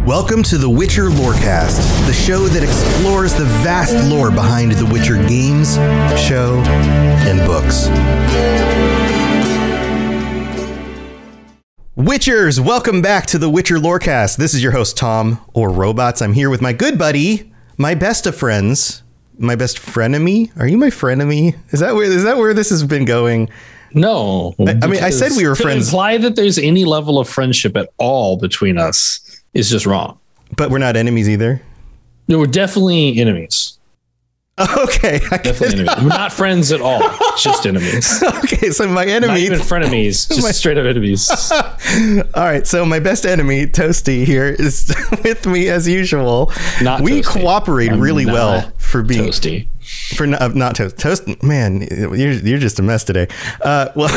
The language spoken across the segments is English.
Welcome to the Witcher Lorecast, the show that explores the vast lore behind the Witcher games, show, and books. Witchers, welcome back to the Witcher Lorecast. This is your host, Tom, or Robots. I'm here with my good buddy, my best of friends, my best frenemy. Are you my frenemy? Is that where this has been going? No. I mean, I said we were friends. To imply that there's any level of friendship at all between us is just wrong. But we're not enemies either? No, we're definitely enemies. Okay. Definitely enemies. We're not friends at all. Just enemies. Okay, so my enemy... Not even frenemies, just straight up enemies. All right, so my best enemy, Toasty, here is with me as usual. We cooperate really well for being... Toasty. For not Toast, man, you're just a mess today. Well,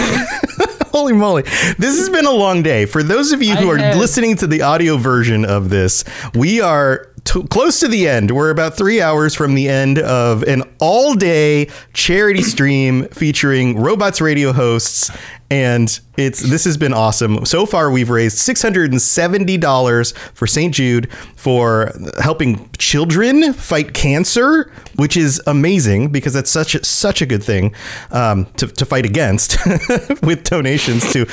holy moly. This has been a long day. For those of you who are listening to the audio version of this, we are close to the end. We're about 3 hours from the end of an all-day charity stream featuring Robots Radio hosts, and this has been awesome. So far, we've raised $670 for St. Jude for helping children fight cancer, which is amazing because that's such a good thing to fight against with donations to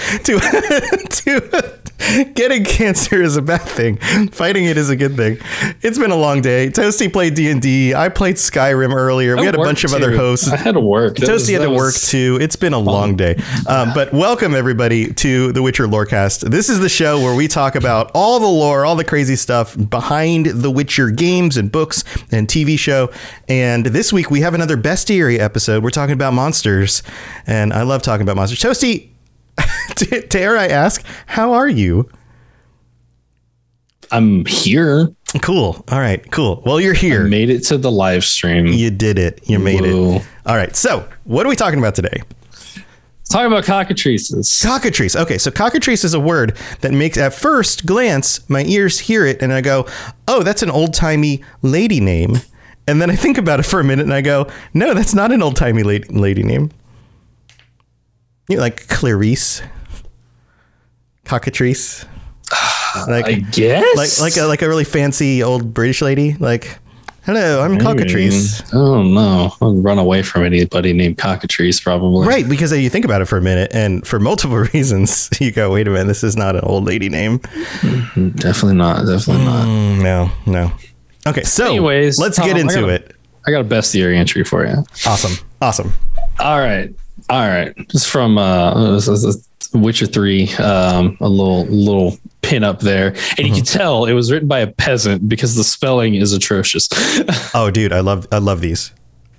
getting cancer is a bad thing. Fighting it is a good thing. It's been a long day. Toasty played D&D. I played Skyrim earlier. We had a bunch of other hosts. I had to work. Toasty had to work too. It's been a long day. But welcome everybody to the Witcher Lorecast. This is the show where we talk about all the lore, all the crazy stuff behind the Witcher games and books and TV show. And this week we have another bestiary episode. We're talking about monsters, and I love talking about monsters. Toasty, dare I ask, how are you? I'm here. Cool. All right, cool. Well, you're here. I made it to the live stream. You did it. You made it. All right. So what are we talking about today? Talking about cockatrices. Cockatrice. Okay, so cockatrice is a word that makes, at first glance, my ears hear it and I go, oh, that's an old-timey lady name. And then I think about it for a minute and I go, no, that's not an old-timey lady name. You know, like Clarice, Cockatrice. Like, I guess. Like a really fancy old British lady. Like, hello, I'm Cockatrice. Oh no, I'll run away from anybody named Cockatrice probably. Right, because you think about it for a minute, and for multiple reasons, you go, wait a minute, this is not an old lady name. Definitely not. Definitely not. No. Okay, so anyways, let's get into it. I got a bestiary entry for you. Awesome. All right. Just from Witcher 3, a little pin up there, and you can tell it was written by a peasant because the spelling is atrocious. Oh, dude, I love these.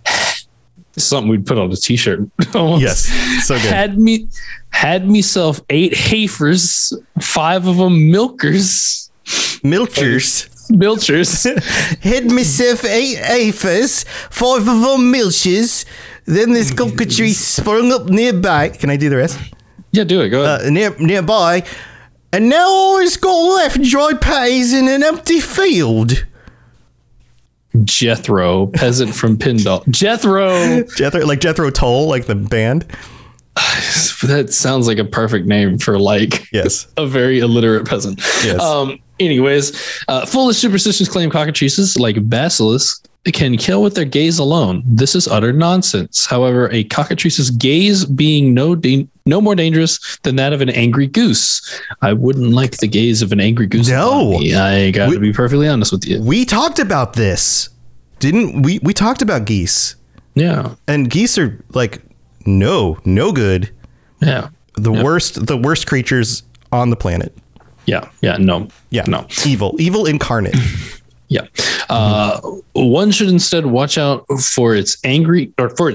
It's something we'd put on a t-shirt. Yes, so good. Had myself 8 heifers, 5 of them milkers. Had myself 8 heifers, 5 of them milchers. Then this cockatrice sprung up nearby. Can I do the rest? Yeah, do it. Go ahead. Nearby. And now all it's got left dry patties in an empty field. Jethro, peasant from Pindall. Jethro, like Jethro Tull, like the band. That sounds like a perfect name for a very illiterate peasant. Yes. Anyways, foolish superstitions claim cockatrices, like basilisks, can kill with their gaze alone. This is utter nonsense. However, a cockatrice's gaze being no more dangerous than that of an angry goose. I wouldn't like the gaze of an angry goose. No, I got to be perfectly honest with you. We talked about this, didn't we? We talked about geese. Yeah, and geese are like no good. Yeah, the worst creatures on the planet. No. Evil incarnate. Yeah. One should instead watch out for its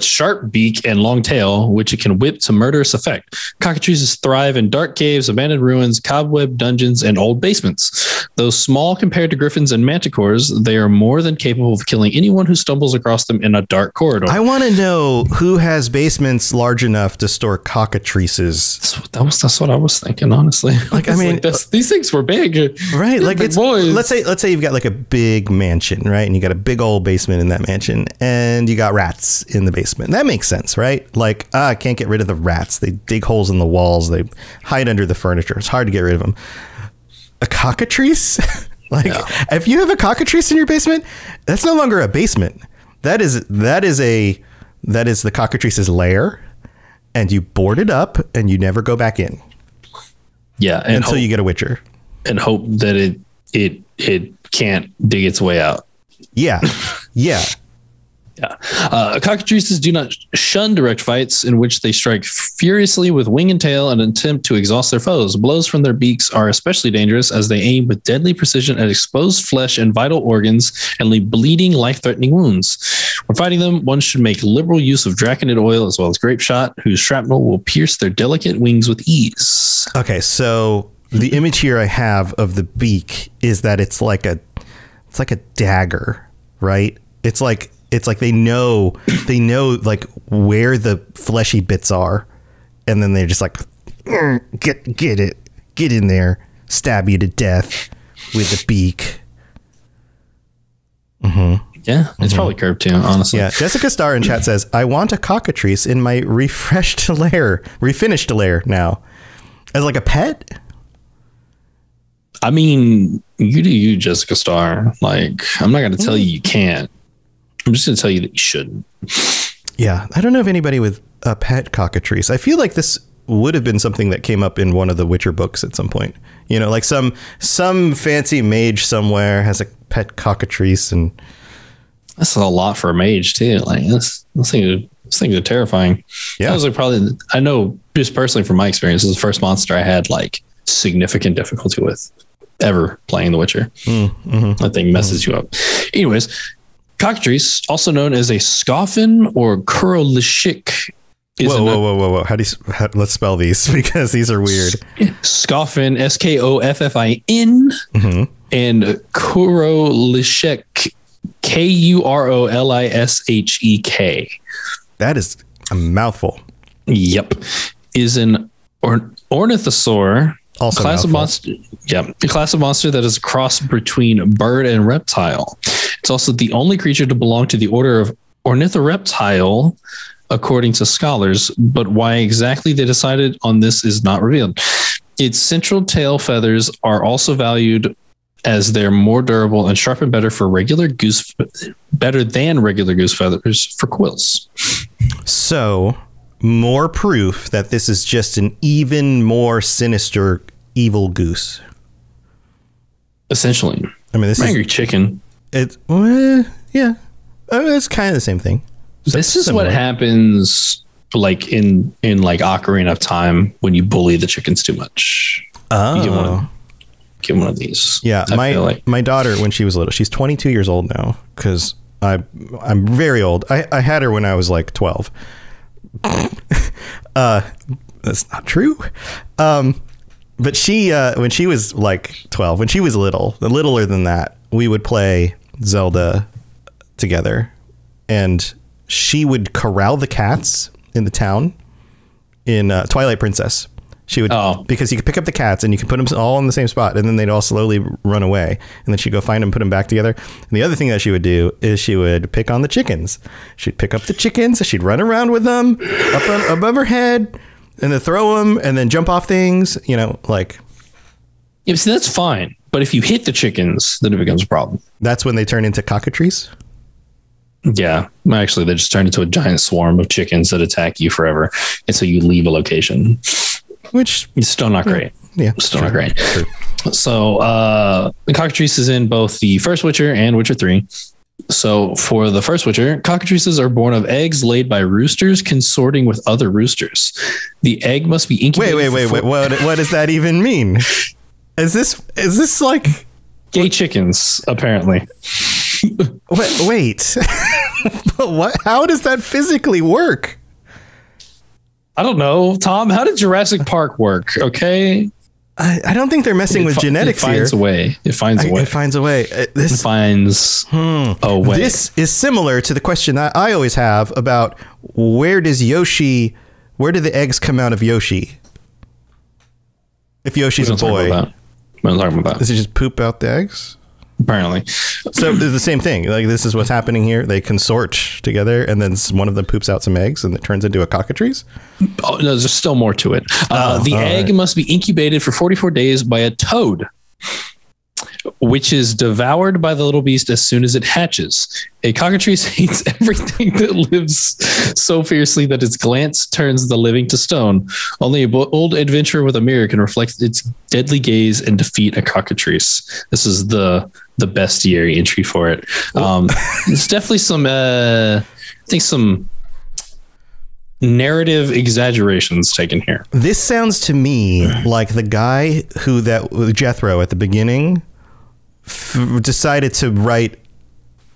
sharp beak and long tail, which it can whip to murderous effect. Cockatrices thrive in dark caves, abandoned ruins, cobweb dungeons, and old basements. Though small compared to griffins and manticores, they are more than capable of killing anyone who stumbles across them in a dark corridor. I want to know who has basements large enough to store cockatrices. That's what I was thinking, honestly. Like, I mean, these things were big, right? Like, it's boys. Let's say you've got like a big mansion, right? And you got a big old basement in that mansion, and you got rats in the basement. That makes sense, right? Like, I can't get rid of the rats. They dig holes in the walls. They hide under the furniture. It's hard to get rid of them. A cockatrice? Like, if you have a cockatrice in your basement, that's no longer a basement. That is the cockatrice's lair, and you board it up and you never go back in. Yeah, until you get a witcher, and hope that it can't dig its way out. Yeah, yeah. Yeah. Cockatrices do not shun direct fights in which they strike furiously with wing and tail and attempt to exhaust their foes. Blows from their beaks are especially dangerous as they aim with deadly precision at exposed flesh and vital organs and leave bleeding, life-threatening wounds. When fighting them, one should make liberal use of draconid oil as well as grape shot, whose shrapnel will pierce their delicate wings with ease. Okay, so the image here I have of the beak is that it's like a dagger, right? It's like they know like where the fleshy bits are, and then they're just like, get in there, stab you to death with the beak. Mm-hmm. Yeah, it's probably curved too, honestly. Yeah, Jessica Starr in chat says, I want a cockatrice in my refinished lair now. As like a pet? I mean, you do you, Jessica Starr. Like, I'm not going to tell you can't. I'm just going to tell you that you shouldn't. Yeah, I don't know of anybody with a pet cockatrice. I feel like this would have been something that came up in one of the Witcher books at some point. You know, like some fancy mage somewhere has a pet cockatrice, and that's a lot for a mage too. Like this things are terrifying. Yeah, that was like probably, I know just personally from my experience, this is the first monster I had like significant difficulty with ever playing The Witcher. That thing messes you up. Anyways, cockatrice, also known as a scoffin or kurolishik. Whoa. Let's spell these because these are weird. Scoffin, Skoffin, and kurolishek, Kurolishek. That is a mouthful. Yep. Is an ornithosaur. Also class of monster. Yeah. A class of monster that is a cross between bird and reptile. It's also the only creature to belong to the order of ornithoreptile, according to scholars, but why exactly they decided on this is not revealed. Its central tail feathers are also valued as they're more durable and sharp and better than regular goose feathers for quills. So, more proof that this is just an even more sinister evil goose. Essentially. I mean, this angry chicken. It's yeah. It's kind of the same thing. This is what happens like in like Ocarina of Time when you bully the chickens too much. Oh. You get one of these. Yeah, my daughter, when she was little, she's 22 years old now because I'm very old. I had her when I was like 12. That's not true. But she when she was like 12, when she was littler than that, we would play Zelda together, and she would corral the cats in the town in Twilight Princess. She would, because you could pick up the cats and you could put them all in the same spot, and then they'd all slowly run away, and then she'd go find them, put them back together. And the other thing that she would do is she would pick on the chickens. She'd pick up the chickens, she'd run around with them above her head, and then throw them, and then jump off things, like. Yeah, see, that's fine. But if you hit the chickens, then it becomes a problem. That's when they turn into cockatrice? Yeah. Actually, they just turn into a giant swarm of chickens that attack you forever. And so you leave a location. Which is still not great. Yeah. Still not great. True. So the cockatrice is in both the first Witcher and Witcher 3. So for the first Witcher, cockatrices are born of eggs laid by roosters consorting with other roosters. The egg must be incubated. Wait. What does that even mean? Is this like gay chickens, apparently? Wait. But what? How does that physically work? I don't know, Tom. How did Jurassic Park work? Okay. I don't think they're messing with genetics here. It finds a way. It finds a way. This finds a way. This is similar to the question that I always have about where do the eggs come out of Yoshi? If Yoshi's a boy. What am I talking about? Does he just poop out the eggs? Apparently. So they're the same thing. Like, this is what's happening here. They consort together, and then one of them poops out some eggs, and it turns into a cockatrice? Oh, no, there's still more to it. The egg must be incubated for 44 days by a toad. which is devoured by the little beast as soon as it hatches. A cockatrice hates everything that lives so fiercely that its glance turns the living to stone. Only a bold adventurer with a mirror can reflect its deadly gaze and defeat a cockatrice. This is the bestiary entry for it. There's definitely some, I think some narrative exaggerations taken here. This sounds to me like the guy who Jethro at the beginning decided to write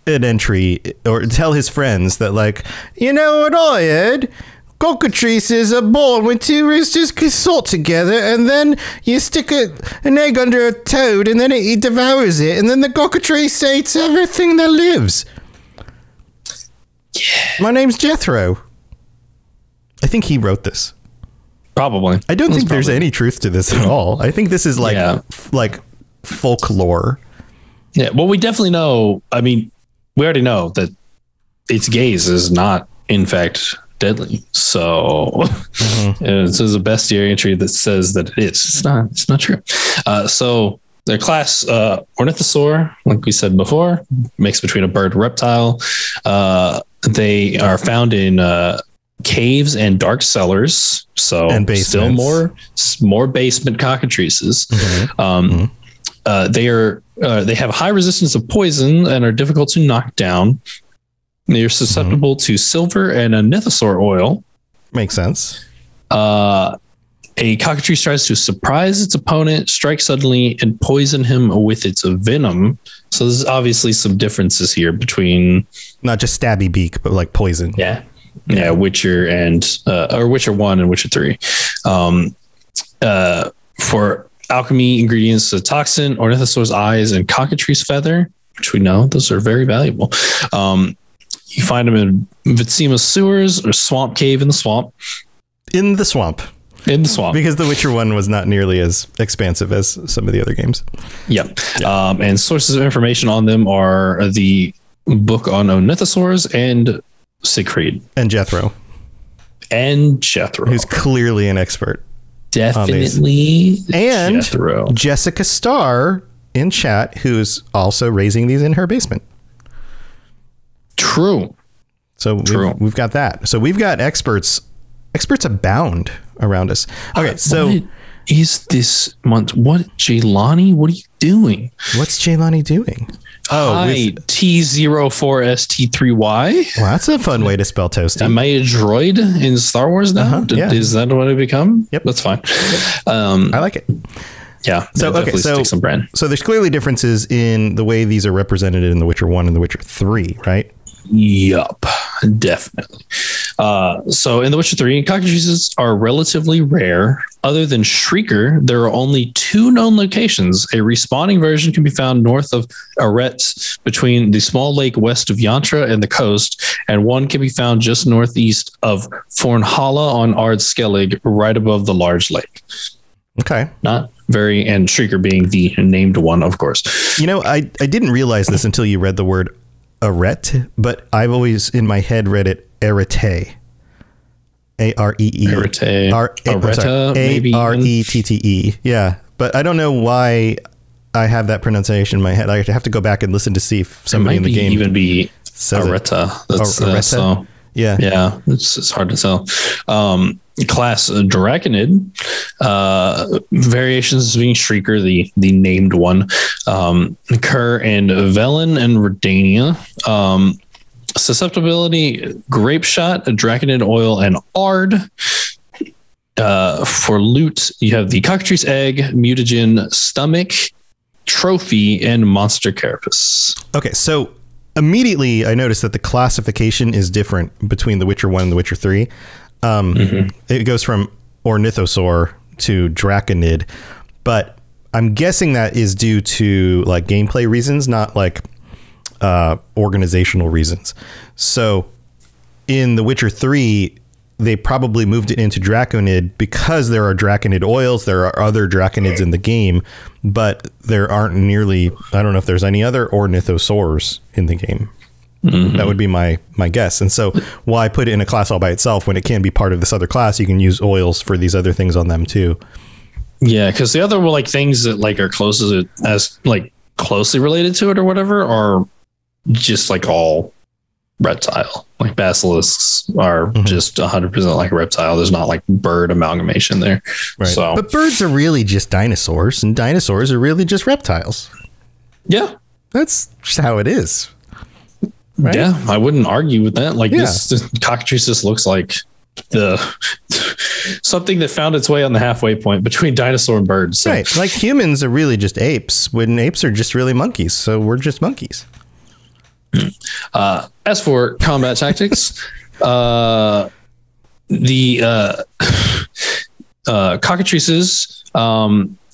an entry or tell his friends that, like, you know what I heard? Cockatrice is a ball when two roosters consult together, and then you stick an egg under a toad, and then it devours it, and then the cockatrice eats everything that lives. Yeah. My name's Jethro. I think he wrote this. Probably. I don't think there's any truth to this at all. I think this is like folklore. Yeah, well, we definitely know. I mean, we already know that its gaze is not, in fact, deadly. So this is a bestiary entry that says that it is. It's not true. So their class, Ornithosaur, like we said before, mixed between a bird and reptile. They are found in caves and dark cellars. So and still more basement cockatrices. They have high resistance of poison and are difficult to knock down. They're susceptible to silver and a Nithosaur oil. Makes sense. A cockatrice tries to surprise its opponent, strike suddenly, and poison him with its venom. So there's obviously some differences here between not just stabby beak, but like poison. Yeah, Witcher and or Witcher 1 and Witcher 3. For alchemy ingredients, a toxin, Ornithosaur's eyes, and cockatrice feather, which we know those are very valuable. You find them in Vitsima sewers or swamp cave in the swamp. In the swamp. Because the Witcher 1 was not nearly as expansive as some of the other games. Yep. And sources of information on them are the book on Ornithosaurs and Siegfried. And Jethro. Who's clearly an expert. Definitely. And Jethro. Jessica Starr in chat, who's also raising these in her basement. True. So we've got that. So we've got experts abound around us. Okay, so what is this month? What, Jaylani? What are you doing? What's Jaylani doing? Hi, T04ST3Y. Well, that's a fun way to spell toasty. Am I a droid in Star Wars now? Yeah. Is that what I become? Yep. That's fine. I like it. Yeah. So stick some brand. So there's clearly differences in the way these are represented in The Witcher 1 and The Witcher 3, right? Yup, definitely. So in The Witcher 3, cockatrices are relatively rare. Other than Shrieker, there are only 2 known locations. A respawning version can be found north of Arret, between the small lake west of Yantra and the coast, and one can be found just northeast of Fornhalla on Ard Skellig, right above the large lake. Okay. And Shrieker being the named one, of course. You know, I didn't realize this until you read the word Arret, but I've always in my head read it Arete. Aree. Arete. Maybe. Arette. Yeah, but I don't know why I have that pronunciation in my head. I have to go back and listen to see if somebody in the game even be Areta. Areta. Yeah. It's hard to tell. Class Draconid, variations being Shrieker, the named one, occur in Velen and Redania. Susceptibility, Grape Shot, Draconid Oil, and Ard. For loot, you have the Cockatrice Egg, Mutagen Stomach, Trophy, and Monster Carapace. Okay, so immediately I noticed that the classification is different between The Witcher 1 and The Witcher 3. It goes from Ornithosaur to Draconid, but I'm guessing that is due to like gameplay reasons, not like organizational reasons. So in The Witcher 3, they probably moved it into Draconid because there are Draconid oils. There are other Draconids in the game, but there aren't nearly, I don't know if there's any other Ornithosaurs in the game. That would be my guess. And so why put it in a class all by itself when it can be part of this other class? You can use oils for these other things on them too. Yeah, because the other like things that like are close closely related to it or whatever are just like all reptile. Like basilisks are just 100% like a reptile. There's not like bird amalgamation there. Right. So, but birds are really just dinosaurs, and dinosaurs are really just reptiles. Yeah. That's just how it is. Right? Yeah, I wouldn't argue with that. Like this cockatrice just looks like the something that found its way on the halfway point between dinosaur and birds. So. Right. Like humans are really just apes when apes are just really monkeys. So we're just monkeys. As for combat tactics, the cockatrices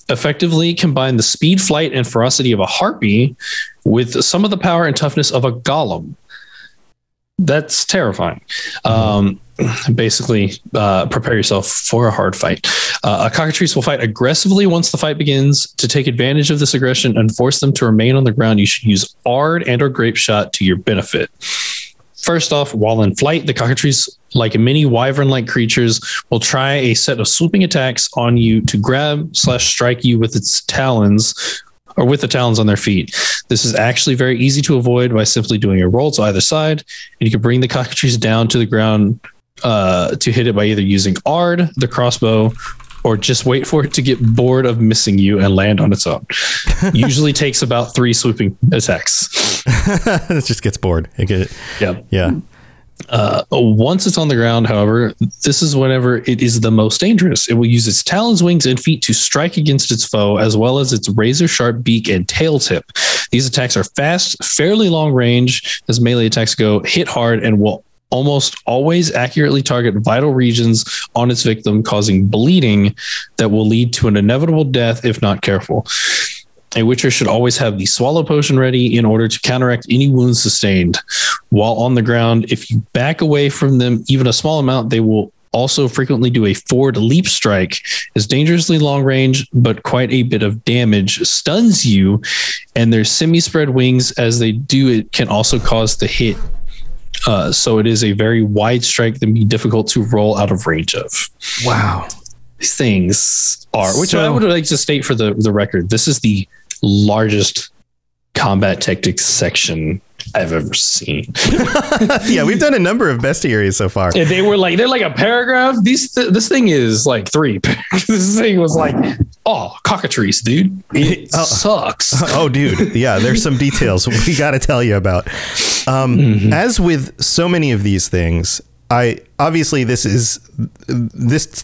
effectively combine the speed, flight, and ferocity of a harpy with some of the power and toughness of a golem. That's terrifying. Basically, prepare yourself for a hard fight. A cockatrice will fight aggressively once the fight begins. To take advantage of this aggression and force them to remain on the ground, you should use Ard and or Grape Shot to your benefit. First off, while in flight, the cockatrice, like many wyvern-like creatures, will try a set of swooping attacks on you to grab/strike you with its talons, or with the talons on their feet. This is actually very easy to avoid by simply doing a roll to either side, and you can bring the cockatrice down to the ground to hit it by either using Ard, the crossbow, or just wait for it to get bored of missing you and land on its own. Usually takes about 3 swooping attacks. It just gets bored. Yeah. Once it's on the ground, however, this is whenever it is the most dangerous. It will use its talons, wings, and feet to strike against its foe, as well as its razor-sharp beak and tail tip. These attacks are fast, fairly long range, as melee attacks go, hit hard, and will almost always accurately target vital regions on its victim, causing bleeding that will lead to an inevitable death if not careful. A Witcher should always have the swallow potion ready in order to counteract any wounds sustained. While on the ground, if you back away from them even a small amount, they will also frequently do a forward leap strike. Is dangerously long range, but quite a bit of damage, stuns you, and their semi-spread wings as they do it can also cause the hit. So it is a very wide strike that can be difficult to roll out of range of. Wow. These things are, which I would like to state for the record, this is the largest combat tactics section I've ever seen. Yeah, we've done a number of bestiaries so far. And they're like a paragraph. This thing is like 3. This thing was like, cockatrice, dude. It sucks. Oh, dude. Yeah, there's some details we got to tell you about. As with so many of these things, obviously this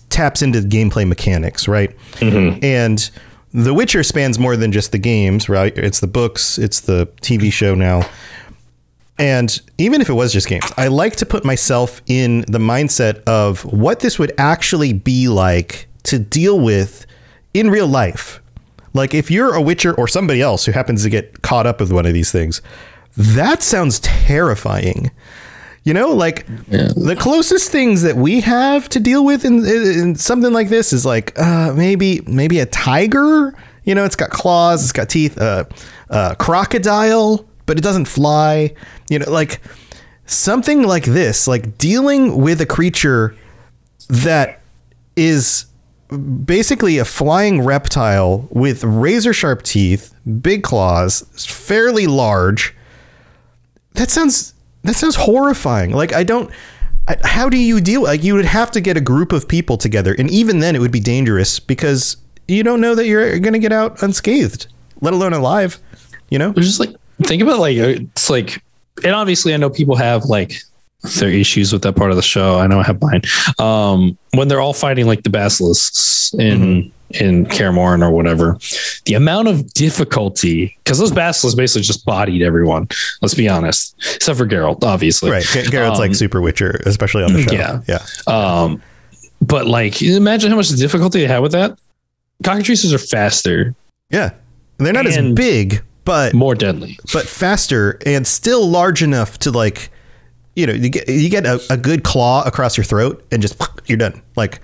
taps into gameplay mechanics, right? And The Witcher spans more than just the games, right? It's the books, it's the TV show now. And even if it was just games, I like to put myself in the mindset of what this would actually be like to deal with in real life. Like if you're a Witcher or somebody else who happens to get caught up with one of these things, that sounds terrifying. You know, like the closest things that we have to deal with in something like this is like maybe a tiger. You know, it's got claws, it's got teeth, crocodile, but it doesn't fly. You know, like something like this, like dealing with a creature that is basically a flying reptile with razor sharp teeth, big claws, fairly large. That sounds horrifying. Like how do you deal? Like you would have to get a group of people together. And even then it would be dangerous because you don't know that you're going to get out unscathed, let alone alive, you know? It's just like, think about like, it's like, and obviously I know people have like their issues with that part of the show. I know I have mine. When they're all fighting like the basilisks in Kaer Morhen or whatever, the amount of difficulty, because those basilisks basically just bodied everyone. Let's be honest, except for Geralt, obviously. Right, Geralt's like super Witcher, especially on the show. Yeah. But like, imagine how much difficulty they have with that. Cockatrices are faster. Yeah, they're not as big, but more deadly, but faster and still large enough to like, you know, you get a good claw across your throat and just you're done. Like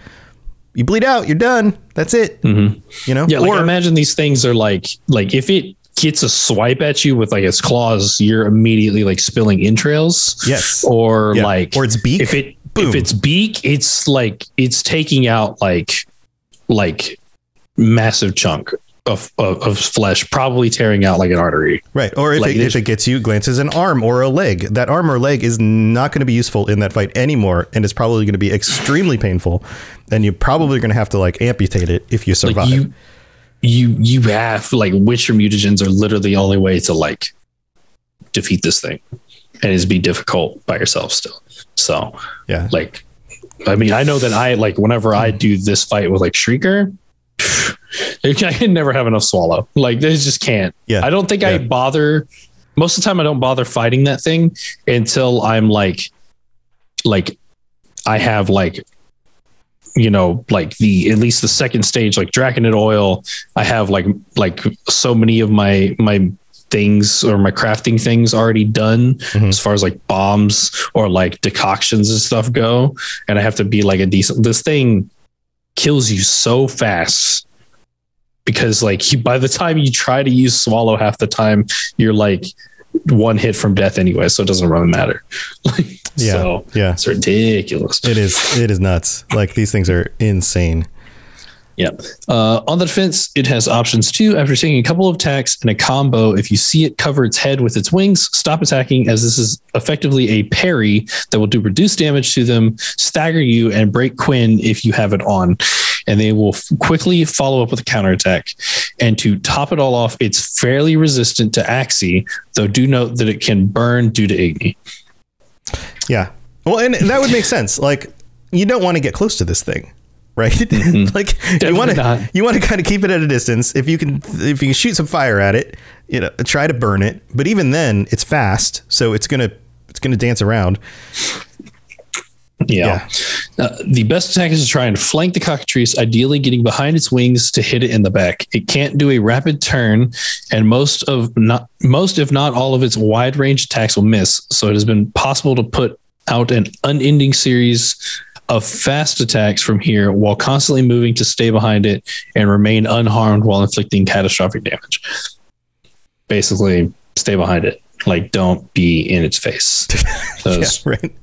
you bleed out, you're done. That's it. You know? Yeah. Or like imagine these things are like if it gets a swipe at you with like its claws, you're immediately like spilling entrails. Yes. Or its beak. If its beak, it's like, it's taking out like massive chunk of flesh, probably tearing out like an artery. Right. Or if it gets you, glances an arm or a leg. That arm or leg is not going to be useful in that fight anymore, and it's probably going to be extremely painful, and you're probably going to have to like amputate it if you survive. Like you have like witch or mutagens are literally the only way to like defeat this thing, and it's be difficult by yourself still. So yeah, like I mean, I know that I like whenever I do this fight with like Shrieker, I can never have enough swallow. Like they just can't. Yeah. I don't think I bother. Most of the time, I don't bother fighting that thing until I'm like I have like, you know, like at least the second stage, like Draconid oil. I have like so many of my things or my crafting things already done as far as like bombs or like decoctions and stuff go. And I have to be like this thing kills you so fast because like by the time you try to use swallow, half the time you're like one hit from death anyway. So it doesn't really matter. It's ridiculous. It is nuts. Like these things are insane. Yeah. On the defense, it has options too. After taking a couple of attacks and a combo, if you see it cover its head with its wings, stop attacking, as this is effectively a parry that will do reduced damage to them, stagger you, and break Quinn if you have it on. And they will quickly follow up with a counterattack. And to top it all off, it's fairly resistant to Axii, though do note that it can burn due to Igni. Yeah. Well, and that would make sense. Like, you don't want to get close to this thing. Right. Like you want to kind of keep it at a distance. If you can shoot some fire at it, you know, try to burn it. But even then it's fast. So it's going to dance around. Yeah. The best attack is to try and flank the Cockatrice, ideally getting behind its wings to hit it in the back. It can't do a rapid turn, and most if not all of its wide range attacks will miss. So it has been possible to put out an unending series of fast attacks from here while constantly moving to stay behind it and remain unharmed while inflicting catastrophic damage. Basically, stay behind it. Like, don't be in its face. Yeah, right.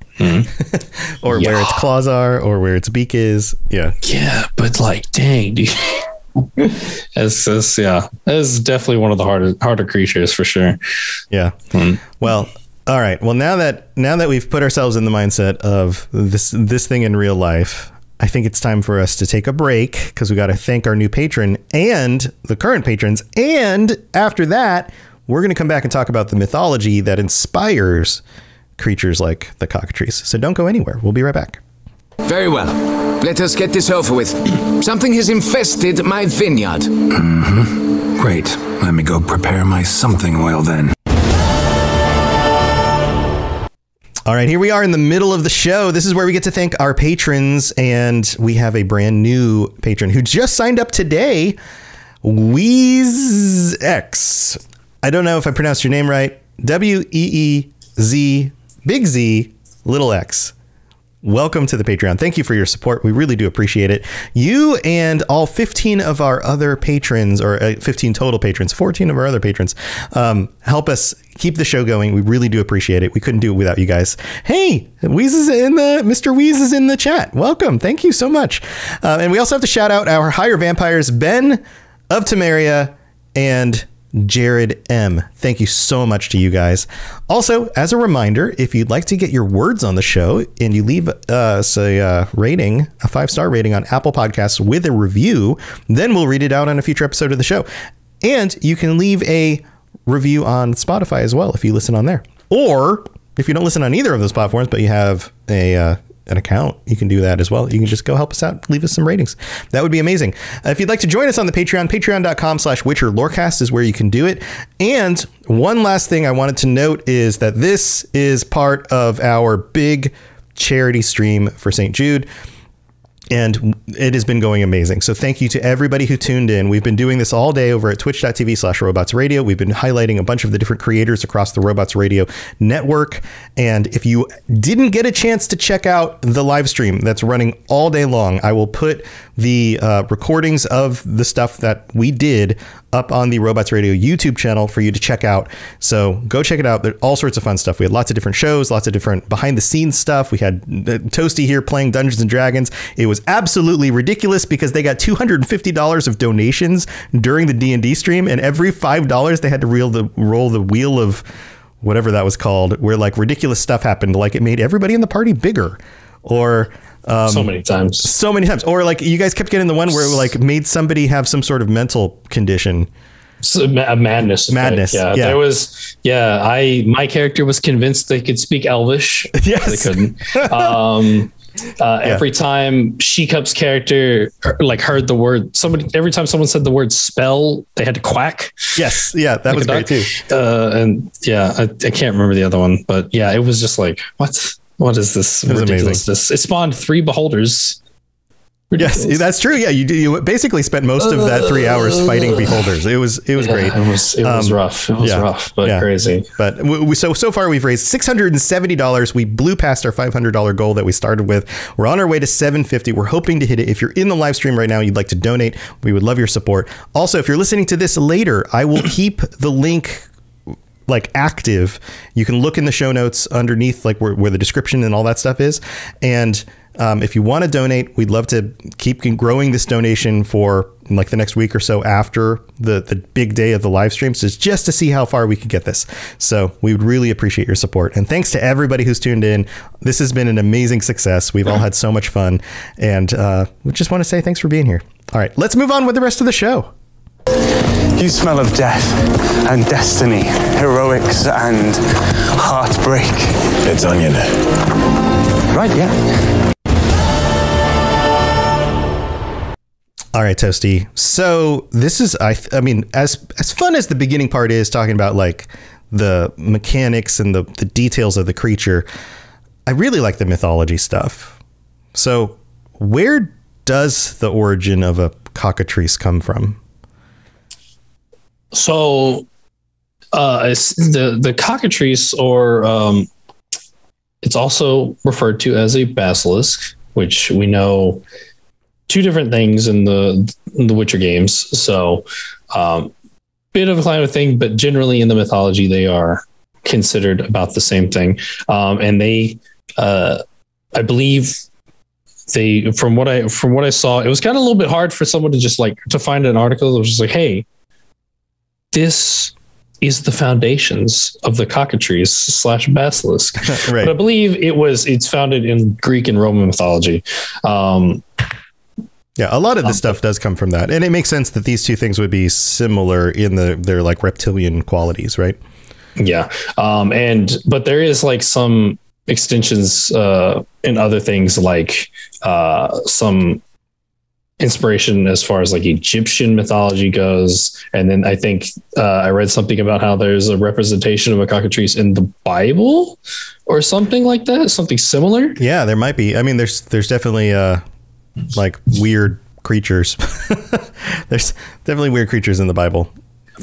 Or where its claws are, or where its beak is. Yeah. Yeah, but like, dang, dude. That's definitely one of the harder creatures for sure. Yeah. Well, all right. Well, now that we've put ourselves in the mindset of this thing in real life, I think it's time for us to take a break because we got to thank our new patron and the current patrons. And after that, we're going to come back and talk about the mythology that inspires creatures like the Cockatrice. So don't go anywhere. We'll be right back. Very well. Let us get this over with. Something has infested my vineyard. Great. Let me go prepare my something oil then. All right, here we are in the middle of the show. This is where we get to thank our patrons, and we have a brand new patron who just signed up today, WeezX. I don't know if I pronounced your name right. WEEZ, big Z, little X. Welcome to the Patreon. Thank you for your support. We really do appreciate it. You and all 15 of our other patrons, or 15 total patrons, 14 of our other patrons, help us keep the show going. We really do appreciate it. We couldn't do it without you guys. Hey, Mr. Weez is in the chat. Welcome. Thank you so much. And we also have to shout out our higher vampires, Ben of Temeria and Jared M. Thank you so much to you guys. Also, as a reminder, if you'd like to get your words on the show and you leave us a rating, a 5-star rating on Apple Podcasts with a review, then we'll read it out on a future episode of the show. And you can leave a review on Spotify as well if you listen on there. Or if you don't listen on either of those platforms, but you have an account, you can do that as well. You can just go help us out, leave us some ratings. That would be amazing. If you'd like to join us on the Patreon, patreon.com/Witcher Lorecast is where you can do it. And one last thing I wanted to note is that this is part of our big charity stream for St. Jude. And it has been going amazing. So thank you to everybody who tuned in. We've been doing this all day over at twitch.tv/robotsradio. We've been highlighting a bunch of the different creators across the Robots Radio network. And if you didn't get a chance to check out the live stream that's running all day long, I will put the recordings of the stuff that we did up on the Robots Radio YouTube channel for you to check out. So go check it out. There's all sorts of fun stuff. We had lots of different shows, lots of different behind the scenes stuff. We had Toasty here playing Dungeons and Dragons. It was absolutely ridiculous because they got $250 of donations during the D&D stream, and every $5 they had to roll the wheel of whatever that was called, where like ridiculous stuff happened. Like it made everybody in the party bigger, or so many times, or like you guys kept getting the one where it like made somebody have some sort of mental condition. So, a madness. Yeah. There was. Yeah. My character was convinced they could speak Elvish. Yes. They couldn't. Every time She-Cup's character like heard the word, every time someone said the word spell, they had to quack. Yes. Yeah. That was great too. I can't remember the other one, but yeah, it was just like, what is this ridiculousness? It spawned 3 beholders. Ridiculous. Yes, that's true. Yeah, you basically spent most of that 3 hours fighting beholders. It was great. It was rough. It was rough, but crazy. But so far we've raised $670. We blew past our $500 goal that we started with. We're on our way to $750. We're hoping to hit it. If you're in the live stream right now, you'd like to donate, we would love your support. Also, if you're listening to this later, I will keep the link like active. You can look in the show notes underneath, like where the description and all that stuff is. And if you want to donate, we'd love to keep growing this donation for like the next week or so after the big day of the live streams, just to see how far we could get this. So we would really appreciate your support. And thanks to everybody who's tuned in. This has been an amazing success. We've all had so much fun, and we just want to say thanks for being here. All right, let's move on with the rest of the show. You smell of death and destiny, heroics and heartbreak. It's onion. Right, yeah. All right, Toasty. So this is, I mean, as fun as the beginning part is, talking about like the mechanics and the details of the creature, I really like the mythology stuff. So where does the origin of a cockatrice come from? So the cockatrice, or it's also referred to as a basilisk, which we know 2 different things in the Witcher games. So bit of a kind of thing, but generally in the mythology, they are considered about the same thing. And they, I believe they, from what I saw, it was kind of a little bit hard for someone to just like to find an article that was just like, hey, this is the foundations of the cockatrice / basilisk. Right. But I believe it's founded in Greek and Roman mythology. Yeah, a lot of this stuff does come from that. And it makes sense that these 2 things would be similar in their like reptilian qualities, right? Yeah. But there is like some extensions in other things, like some inspiration as far as like Egyptian mythology goes. And then I think I read something about how there's a representation of a cockatrice in the Bible or something like that, something similar. Yeah, there might be. I mean, there's definitely like weird creatures. There's definitely weird creatures in the Bible.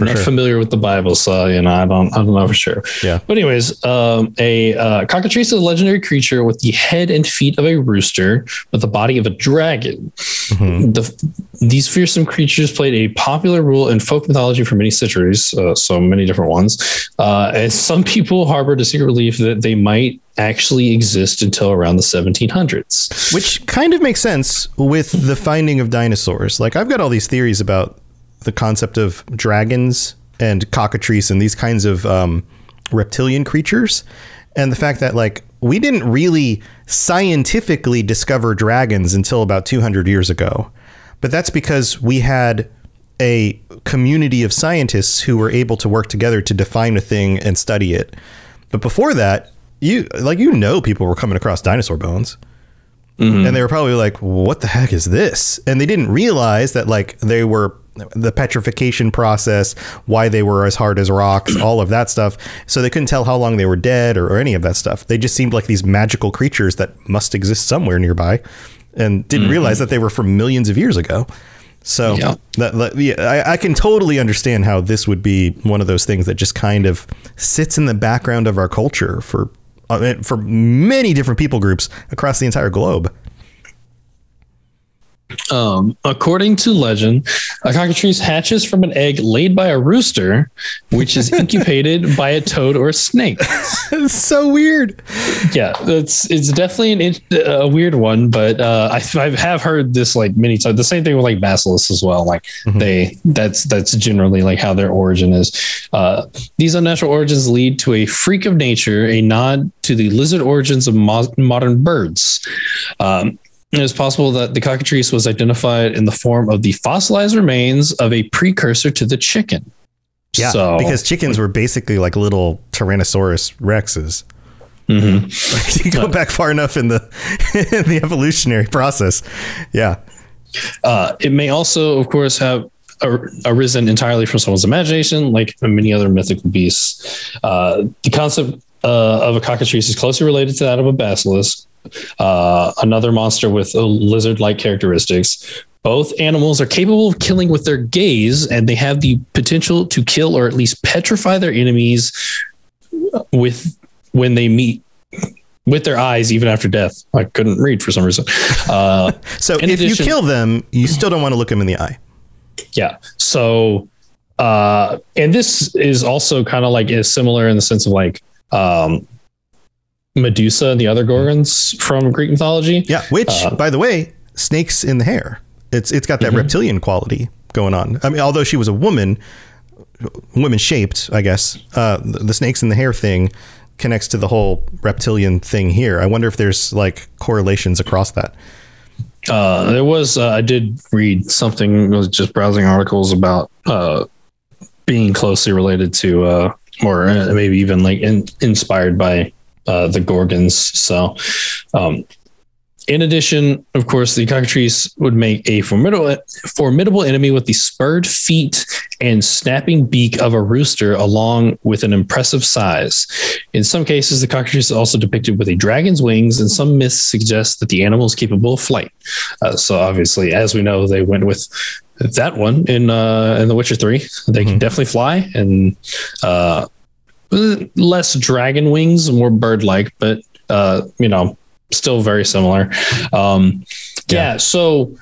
I'm not familiar with the Bible, so I don't know for sure. Yeah. But anyways, a cockatrice is a legendary creature with the head and feet of a rooster, but the body of a dragon. Mm-hmm. These fearsome creatures played a popular role in folk mythology for many centuries, so many different ones. And some people harbored a secret belief that they might actually exist until around the 1700s. Which kind of makes sense with the finding of dinosaurs. Like, I've got all these theories about the concept of dragons and cockatrice and these kinds of reptilian creatures, and the fact that like we didn't really scientifically discover dragons until about 200 years ago, but that's because we had a community of scientists who were able to work together to define a thing and study it. But before that, people were coming across dinosaur bones. Mm-hmm. And they were probably like, what the heck is this? And they didn't realize that like they were the petrification process, why they were as hard as rocks, all of that stuff. So they couldn't tell how long they were dead or any of that stuff. They just seemed like these magical creatures that must exist somewhere nearby, and didn't realize that they were from millions of years ago. So I can totally understand how this would be one of those things that just kind of sits in the background of our culture for many different people groups across the entire globe. According to legend, a cockatrice hatches from an egg laid by a rooster, which is incubated by a toad or a snake. It's so weird. Yeah, it's definitely a weird one, but I have heard this like many times. The same thing with like basilisks as well. Like that's generally like how their origin is. These unnatural origins lead to a freak of nature, a nod to the lizard origins of modern birds. It is possible that the cockatrice was identified in the form of the fossilized remains of a precursor to the chicken. Yeah, so, because chickens were basically like little Tyrannosaurus Rexes. Like you go back far enough in the evolutionary process. Yeah. It may also, of course, have arisen entirely from someone's imagination, like many other mythical beasts. The concept of a cockatrice is closely related to that of a basilisk. Another monster with lizard-like characteristics. Both animals are capable of killing with their gaze, and they have the potential to kill or at least petrify their enemies when they meet with their eyes, even after death. I couldn't read for some reason. So if you kill them, you still don't want to look them in the eye. Yeah. So, and this is also kind of like is similar in the sense of like, Medusa and the other Gorgons from Greek mythology. Yeah, which, by the way, snakes in the hair. It's got that reptilian quality going on. I mean, although she was a woman shaped, I guess, the snakes in the hair thing connects to the whole reptilian thing here. I wonder if there's like correlations across that. There was, I did read something, was just browsing articles about being closely related to, or maybe even like inspired by the Gorgons. So, in addition, of course, the cockatrice would make a formidable enemy with the spurred feet and snapping beak of a rooster, along with an impressive size. In some cases, the cockatrice is also depicted with a dragon's wings, and some myths suggest that the animal is capable of flight. So obviously, as we know, they went with that one in The Witcher 3. They can definitely fly, and less dragon wings, more bird-like, but still very similar. Yeah. So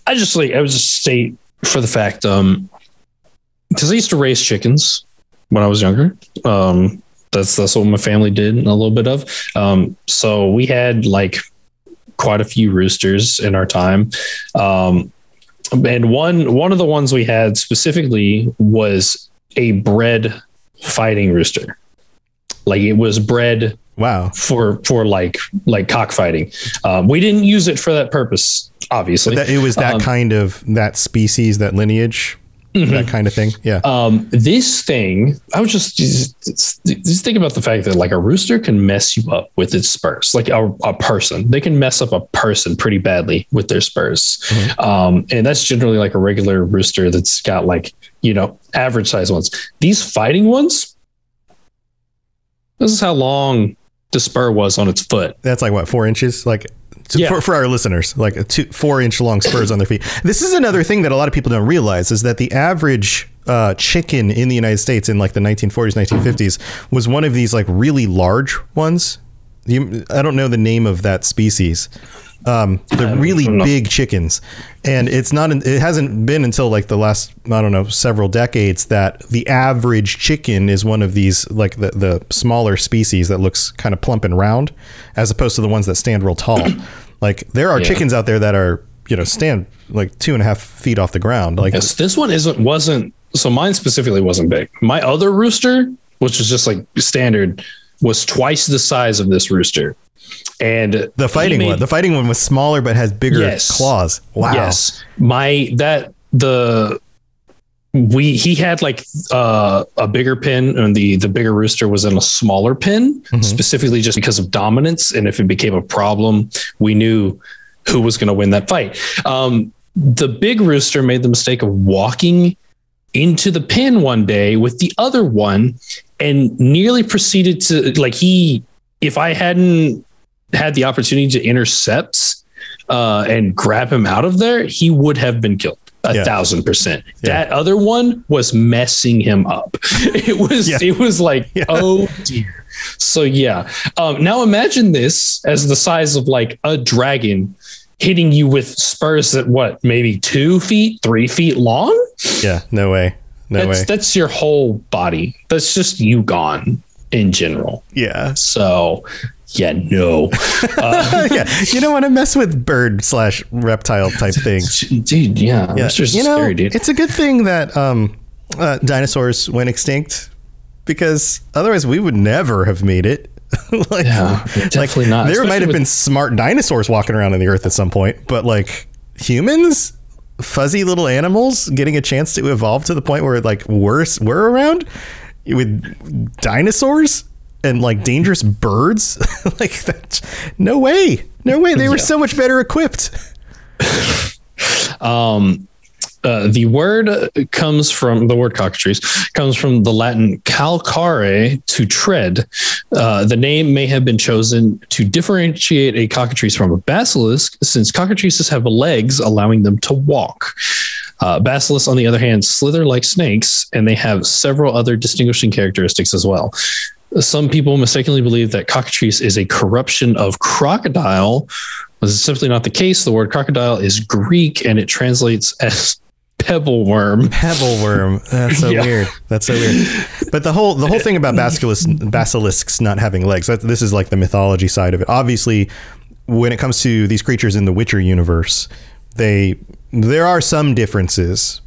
I would just state for the fact, because I used to raise chickens when I was younger. That's what my family did a little bit of. So we had like quite a few roosters in our time. And one of the ones we had specifically was a bred fighting rooster. Like it was bred for like cockfighting. We didn't use it for that purpose, obviously. It was that kind of that species, that lineage, that kind of thing. Yeah. This thing, I was just think about the fact that like a rooster can mess you up with its spurs. Like a person, they can mess up a person pretty badly with their spurs. And that's generally like a regular rooster that's got like, average size ones. These fighting ones, this is how long the spur was on its foot. That's like what, 4 inches? Like for our listeners, like 4-inch long spurs on their feet. This is another thing that a lot of people don't realize is that the average chicken in the United States in like the 1940s, 1950s was one of these like really large ones. I don't know the name of that species. They're really big chickens, and it hasn't been until like the last, I don't know, several decades that the average chicken is one of these, like the smaller species that looks kind of plump and round, as opposed to the ones that stand real tall. Like there are chickens out there that are, stand like 2.5 feet off the ground. Like this one wasn't. So mine specifically wasn't big. My other rooster, which was just like standard, was twice the size of this rooster. And the fighting one was smaller but has bigger claws. Wow. Yes. He had like a bigger pin, and the bigger rooster was in a smaller pin, specifically just because of dominance. And if it became a problem, we knew who was going to win that fight. The big rooster made the mistake of walking into the pen one day with the other one and nearly proceeded to if I hadn't had the opportunity to intercept and grab him out of there, he would have been killed 1,000%. That other one was messing him up. It was like, oh dear. So now imagine this as the size of like a dragon hitting you with spurs that maybe 2 feet, 3 feet long. Yeah, no way. That's your whole body. That's just you gone in general. Yeah. So yeah, no. Yeah, you don't want to mess with bird/reptile type things, dude. Yeah, monsters are scary, dude. It's a good thing that dinosaurs went extinct, because otherwise we would never have made it. Definitely not. There might have been smart dinosaurs walking around on the earth at some point, but like humans, fuzzy little animals getting a chance to evolve to the point where like we're around with dinosaurs and like dangerous birds. Like that, no way. They were so much better equipped. The word cockatrice comes from the Latin calcare, to tread. The name may have been chosen to differentiate a cockatrice from a basilisk, since cockatrices have legs allowing them to walk. Basilisks, on the other hand, slither like snakes, and they have several other distinguishing characteristics as well. Some people mistakenly believe that cockatrice is a corruption of crocodile. This is simply not the case. The word crocodile is Greek, and it translates as pebble worm. That's so weird. But the whole thing about basilisks not having legs, this is like the mythology side of it. Obviously, when it comes to these creatures in the Witcher universe, there are some differences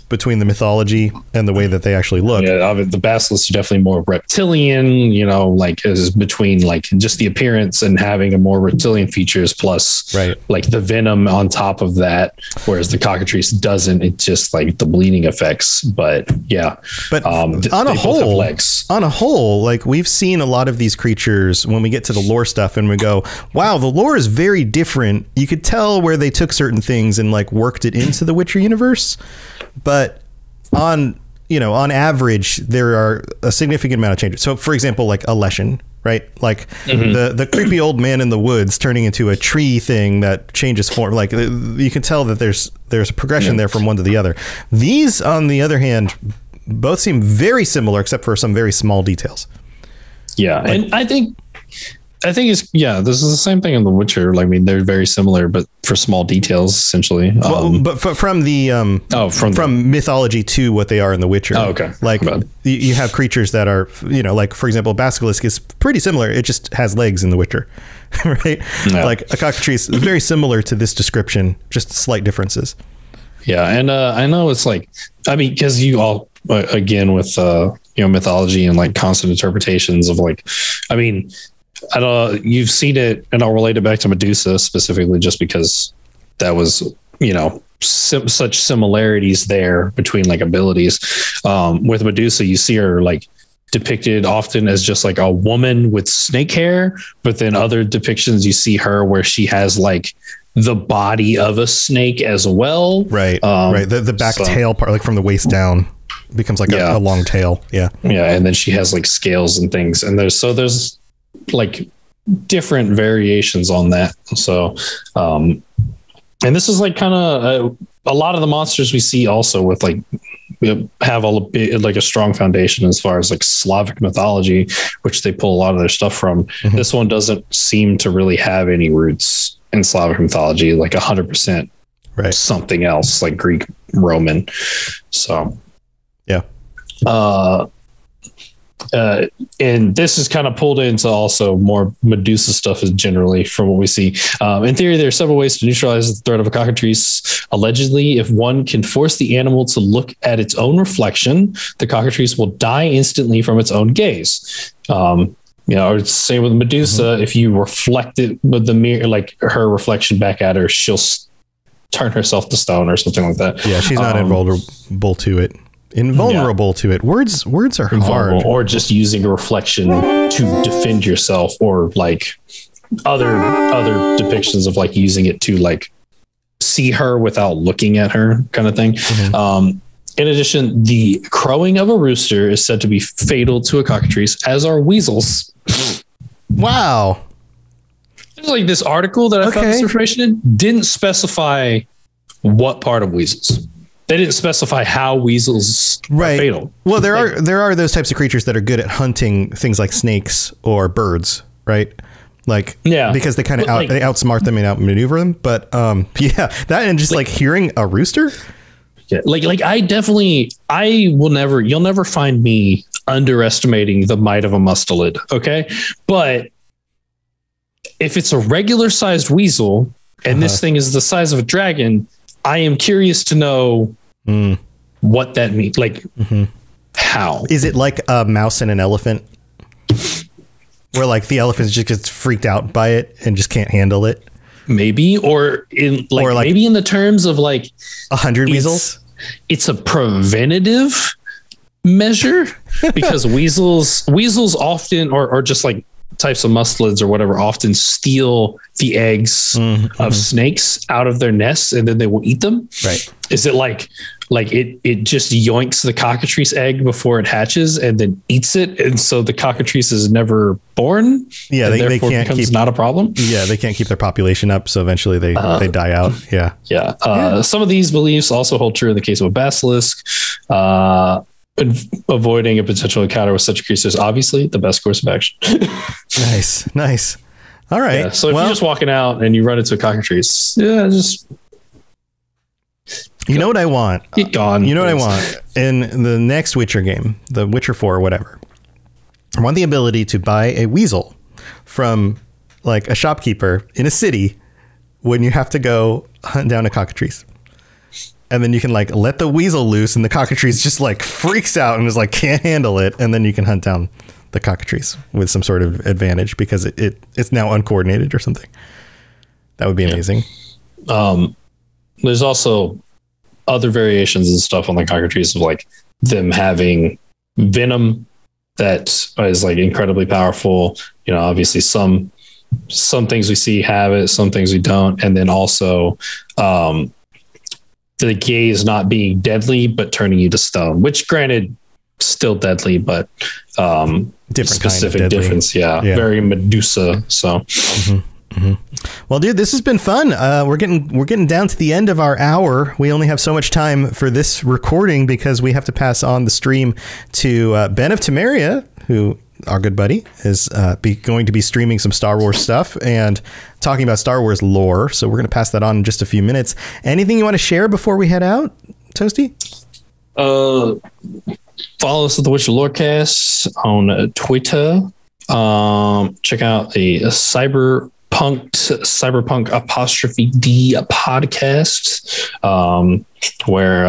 between the mythology and the way that they actually look. Yeah, the basilisk is definitely more reptilian, like is between like just the appearance and having a more reptilian features plus like the venom on top of that, whereas the cockatrice doesn't. It's just like the bleeding effects. But yeah, but on a whole, like we've seen a lot of these creatures when we get to the lore stuff and we go, wow, the lore is very different. You could tell where they took certain things and like worked it into the Witcher universe. But on average, there are a significant amount of changes. So, for example, like a Leshen, right? Like the creepy old man in the woods turning into a tree thing that changes form. Like you can tell that there's a progression there from one to the other. These, on the other hand, both seem very similar, except for some very small details. Yeah, and I think this is the same thing in The Witcher. Like, I mean, they're very similar, but for small details, essentially. But from the from mythology to what they are in The Witcher. Oh, okay. Like you have creatures that are, like for example, basilisk is pretty similar. It just has legs in The Witcher, right? Yeah. Like a cockatrice is very similar to this description, just slight differences. Yeah, and I know it's like, I mean, because you all again with mythology and like constant interpretations of like, I mean. I don't know, you've seen it, and I'll relate it back to Medusa specifically, just because that was, such similarities there between like abilities. With Medusa, you see her like depicted often as just like a woman with snake hair, but then other depictions you see her where she has like the body of a snake as well. Right. Right. The back tail part, like from the waist down, becomes like a long tail. Yeah. Yeah. And then she has like scales and things, and there's like different variations on that. So, and this is like kind of a lot of the monsters we see also with like have like a strong foundation as far as like Slavic mythology, which they pull a lot of their stuff from. Mm-hmm. This one doesn't seem to really have any roots in Slavic mythology, like 100% something else like Greek, Roman. So, yeah. And this is kind of pulled into also more Medusa stuff is generally from what we see. In theory, there are several ways to neutralize the threat of a cockatrice. Allegedly, if one can force the animal to look at its own reflection, the cockatrice will die instantly from its own gaze. Or say with Medusa, if you reflect it with the mirror, like her reflection back at her, she'll turn herself to stone or something like that. Yeah, she's not invulnerable to it. Invulnerable to it. Words are hard. Or just using a reflection to defend yourself, or like other depictions of like using it to like see her without looking at her kind of thing. Mm-hmm. In addition, the crowing of a rooster is said to be fatal to a cockatrice, as are weasels. Wow. There's like this article that I found this information in didn't specify what part of weasels. They didn't specify how weasels are fatal. Well, there are those types of creatures that are good at hunting things like snakes or birds, right? because they kind of they outsmart them and outmaneuver them. But that and just like hearing a rooster. Yeah, you'll never find me underestimating the might of a mustelid. Okay. But if it's a regular sized weasel and this thing is the size of a dragon, I am curious to know what that means. Like, how is it like a mouse and an elephant where like the elephant just gets freaked out by it and just can't handle it? Maybe, or maybe in the terms of like 100 weasels. It's a preventative measure because weasels often, or just like types of mustelids or whatever, often steal the eggs of snakes out of their nests and then they will eat them. Right. Is it like it just yoinks the cockatrice egg before it hatches and then eats it, and so the cockatrice is never born? Yeah, they can't keep, not a problem. Yeah, they can't keep their population up, so eventually they die out. Yeah. Some of these beliefs also hold true in the case of a basilisk. Avoiding a potential encounter with such a creature is obviously the best course of action. Nice. All right. Yeah, so if you're just walking out and you run into a cockatrice, just you know what I want? Get gone. You know what I want in the next Witcher game, the Witcher 4 or whatever. I want the ability to buy a weasel from like a shopkeeper in a city when you have to go hunt down a cockatrice. And then you can like let the weasel loose and the cockatrice just like freaks out and is like, can't handle it. And then you can hunt down the cockatrice with some sort of advantage because it's now uncoordinated or something. That would be amazing. There's also other variations and stuff on the cockatrice of like them having venom that is like incredibly powerful. You know, obviously some things we see have it, some things we don't. And then also, the gaze not being deadly, but turning you to stone, which granted still deadly, but different specific kind of difference. Yeah. Very Medusa. So, Well, dude, this has been fun. We're getting down to the end of our hour. We only have so much time for this recording because we have to pass on the stream to Ben of Temeria, who, our good buddy, is going to be streaming some Star Wars stuff and talking about Star Wars lore. So we're going to pass that on in just a few minutes. Anything you want to share before we head out, Toasty? Follow us at the Witcher Lorecast on Twitter. Check out the Cyberpunk 'D podcast, where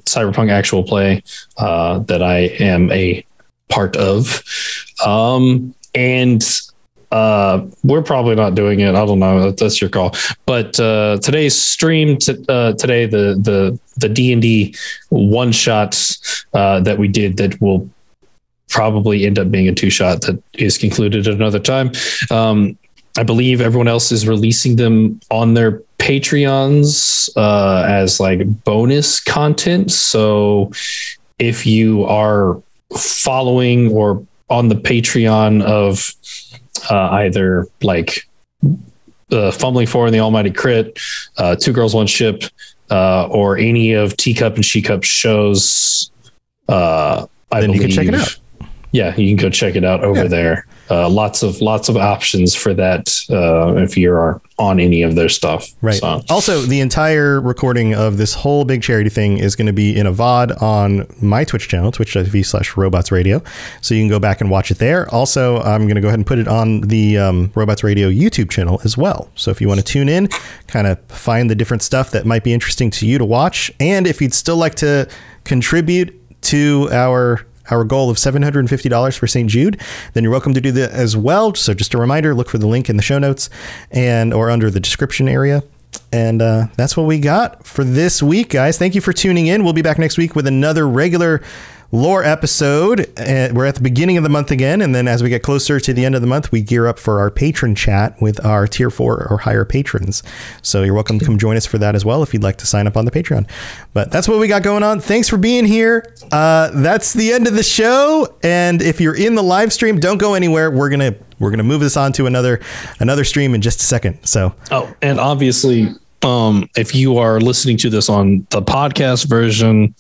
Cyberpunk actual play that I am a part of. And we're probably not doing it. I don't know. That's your call. But today's stream today, the D&D one shots that we did that will probably end up being a 2-shot that is concluded at another time. I believe everyone else is releasing them on their Patreons as like bonus content. So if you are following or on the Patreon of either like Fumbling For and the Almighty Crit, Two Girls, One Ship, or any of Teacup and She-Cup shows, I believe you can check it out. Yeah, you can go check it out over there. Lots of options for that if you're on any of their stuff. Right. So. Also, the entire recording of this whole big charity thing is going to be in a VOD on my Twitch channel, twitch.tv/robotsradio. So you can go back and watch it there. Also, I'm going to go ahead and put it on the Robots Radio YouTube channel as well. So if you want to tune in, kind of find the different stuff that might be interesting to you to watch. And if you'd still like to contribute to our goal of $750 for St. Jude, then you're welcome to do that as well. So just a reminder, look for the link in the show notes or under the description area. And that's what we got for this week, guys. Thank you for tuning in. We'll be back next week with another regular lore episode. We're at the beginning of the month again. And then as we get closer to the end of the month, we gear up for our patron chat with our tier 4 or higher patrons. So you're welcome to come join us for that as well if you'd like to sign up on the Patreon. But that's what we got going on. Thanks for being here. That's the end of the show. And if you're in the live stream, don't go anywhere. We're gonna move this on to another stream in just a second. So and obviously, if you are listening to this on the podcast version,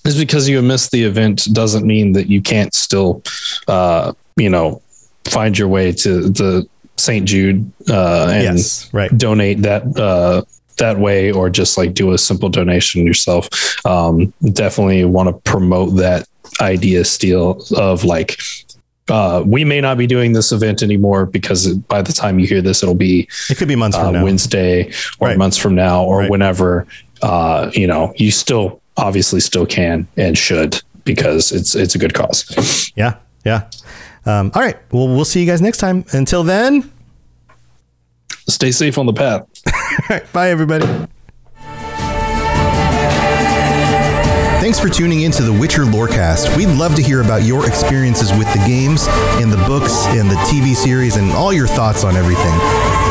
is because you missed the event doesn't mean that you can't still, find your way to the St. Jude and donate that way, or just like do a simple donation yourself. Definitely want to promote that idea still of like, we may not be doing this event anymore because by the time you hear this, it could be months from now, Wednesday or months from now or whenever. You still obviously still can and should, because it's a good cause. Yeah. All right. Well, we'll see you guys next time. Until then, stay safe on the path. All right, bye, everybody. Thanks for tuning into the Witcher Lorecast. We'd love to hear about your experiences with the games and the books and the TV series and all your thoughts on everything.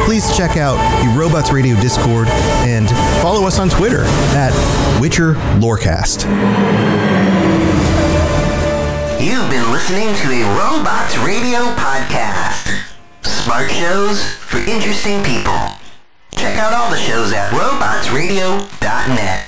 Please check out the Robots Radio Discord and follow us on Twitter at Witcher Lorecast. You've been listening to a Robots Radio podcast. Smart shows for interesting people. Check out all the shows at robotsradio.net.